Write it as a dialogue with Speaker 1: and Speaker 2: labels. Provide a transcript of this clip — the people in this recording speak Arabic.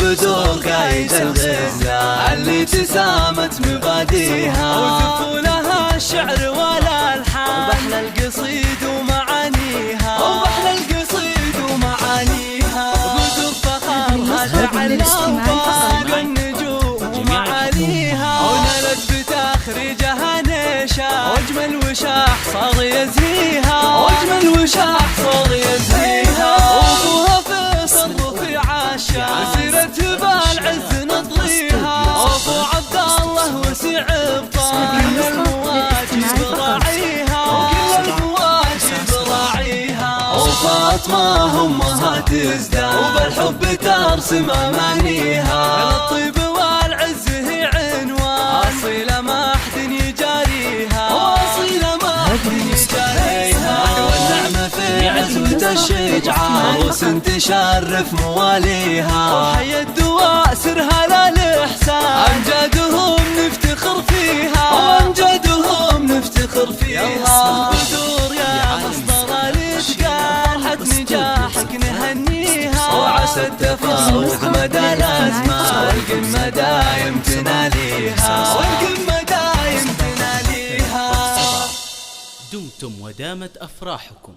Speaker 1: البدور قايد الغزال اللي تسامت مباديها،
Speaker 2: وزفوا الشعر والألحان،
Speaker 1: وبحلى القصيد ومعانيها،
Speaker 2: وبحلى القصيد ومعانيها،
Speaker 1: بدور فخرها تعلى فوق النجوم ومعاليها،
Speaker 2: ونالت بتخريجها نشا، واجمل وشاح صار يزهيها،
Speaker 1: واجمل وشاح صار يزهيها،
Speaker 2: وابوها فيصل رفيع عاشا، سيرته بالعز نطريها، ابو عبد الله وسيع بطال، كل المواجب راعيها،
Speaker 1: وكل
Speaker 2: المواجب راعيها،
Speaker 1: وفاطمة امها تزداد،
Speaker 2: وبالحب ترسم امانيها، الطيب والعز هي عنوان، اصيله ما حد يجاريها،
Speaker 1: واصيله ما حد يجاريها، والنعمة في عزوة الشجعان، عروس تشرف مواليها،
Speaker 2: وحيا الدواء سرها للإحسان، أمجادهم نفتخر فيها،
Speaker 1: وأمجادهم نفتخر فيها،
Speaker 2: بدور يا مصدر الإتقان، فرحة نجاحك نهنيها،
Speaker 1: وعسى التفوق مدى الأزمان، والقمة دايم تناليها،
Speaker 2: والقمة دايم تناليها.
Speaker 3: دمتم ودامت أفراحكم.